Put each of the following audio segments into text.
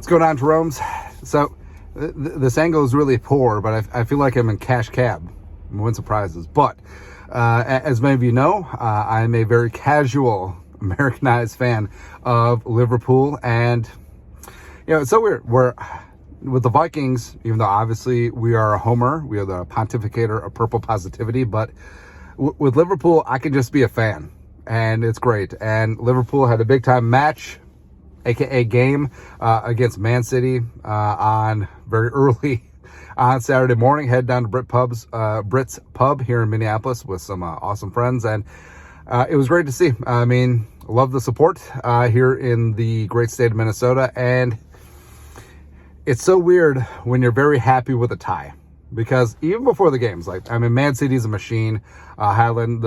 What's going on, Jerome's? So this angle is really poor, but I feel like I'm in cash cab. I'm winning some prizes. But as many of you know, I'm a very casual Americanized fan of Liverpool, and it's so weird. We're with the Vikings, even though obviously we are a homer, we are the pontificator of purple positivity, but with Liverpool, I can just be a fan, and it's great. And Liverpool had a big time match, aka game, against Man City on very early on Saturday morning. Head down to Brit's Pub here in Minneapolis with some awesome friends, and it was great to see. I mean, love the support here in the great state of Minnesota, and it's so weird when you're very happy with a tie, because even before the games, Man City's a machine. Highland,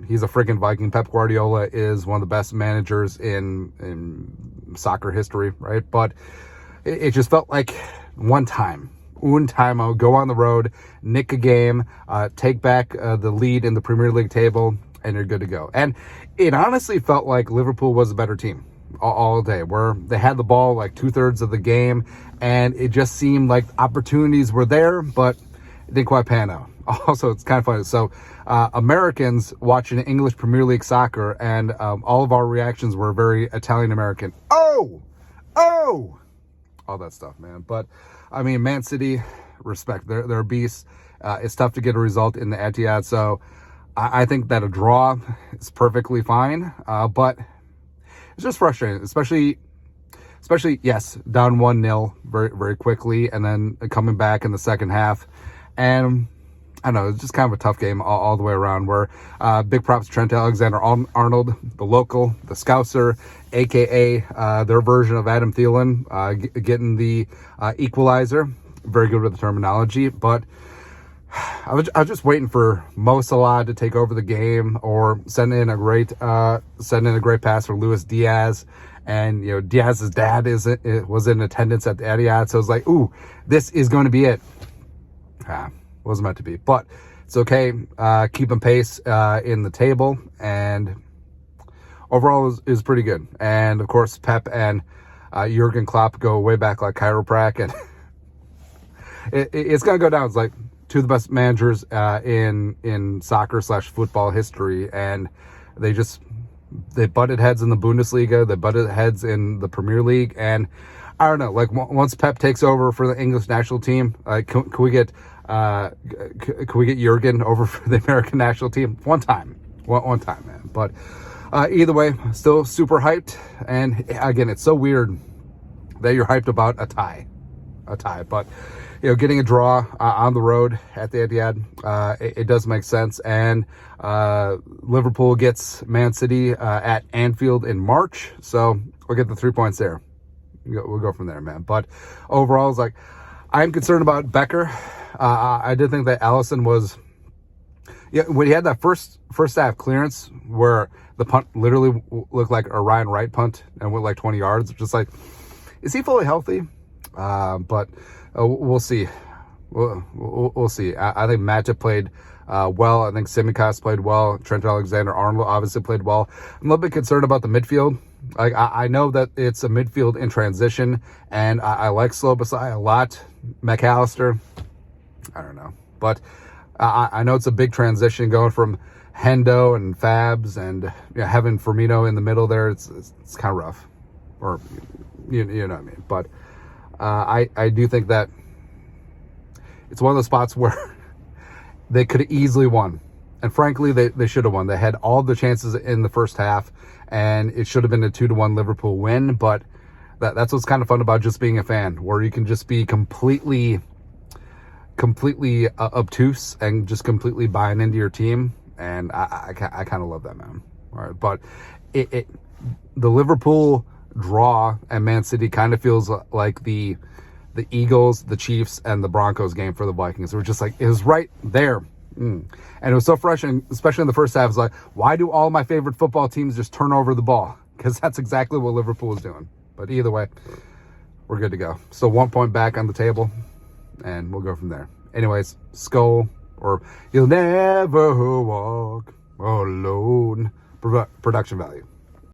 he's a freaking Viking. Pep Guardiola is one of the best managers in soccer history, right? But it just felt like one time I would go on the road, nick a game, take back the lead in the Premier League table, and you're good to go. And it honestly felt like Liverpool was a better team all day, where they had the ball like 2/3 of the game, and it just seemed like opportunities were there, but it didn't quite pan out. Also, it's kind of funny. So Americans watching English Premier League soccer, and all of our reactions were very Italian-American. Oh, all that stuff, man. But, I mean, Man City, respect. They're beasts. It's tough to get a result in the Etihad, so I think that a draw is perfectly fine. But it's just frustrating, especially, yes, down 1-0 very, very quickly, and then coming back in the second half. And I don't know, it's just kind of a tough game all the way around, where big props to Trent Alexander-Arnold, the local, the Scouser, a.k.a. Their version of Adam Thielen, getting the equalizer. Very good with the terminology. But I was just waiting for Mo Salah to take over the game, or send in a great pass for Luis Diaz. And, Diaz's dad was in attendance at the Etihad, so I was like, ooh, this is going to be it. Wasn't meant to be, but it's okay. Keeping pace in the table, and overall is pretty good. And of course, Pep and Jurgen Klopp go way back like chiroprac, and it's gonna go down. It's like two of the best managers in soccer / football history, and they butted heads in the Bundesliga, they butted heads in the Premier League, and I don't know. Like, once Pep takes over for the English national team, can we get Jurgen over for the American national team one time, man? But either way, still super hyped. And again, it's so weird that you're hyped about a tie. But getting a draw on the road at the Etihad, it does make sense. And Liverpool gets Man City at Anfield in March, so we'll get the 3 points there. We'll go from there, man. But overall, it's like, I'm concerned about Becker. I did think that Alisson was, when he had that first half clearance where the punt literally looked like a Ryan Wright punt and went like 20 yards. Just like, is he fully healthy? But we'll see. We'll see. I think Matip played well. I think Tsimikas played well. Trent Alexander-Arnold obviously played well. I'm a little bit concerned about the midfield. Like, I know that it's a midfield in transition, and I like Slobosai a lot. McAllister, I don't know. But I know it's a big transition going from Hendo and Fabs and having Firmino in the middle there. It's kind of rough. Or, you know what I mean. But I do think that it's one of those spots where they could have easily won. And frankly, they should have won. They had all the chances in the first half, and it should have been a 2-1 Liverpool win. But that's what's kind of fun about just being a fan, where you can just be completely obtuse and just completely buying into your team. And I kind of love that, man. All right, but the Liverpool draw and Man City kind of feels like the Eagles, the Chiefs, and the Broncos game for the Vikings. It was just like, it was right there. And it was so fresh, and especially in the first half, it's like, why do all my favorite football teams just turn over the ball? Because that's exactly what Liverpool is doing. But either way, we're good to go. So 1 point back on the table, and we'll go from there. Anyways, Skull, or You'll Never Walk Alone, production value.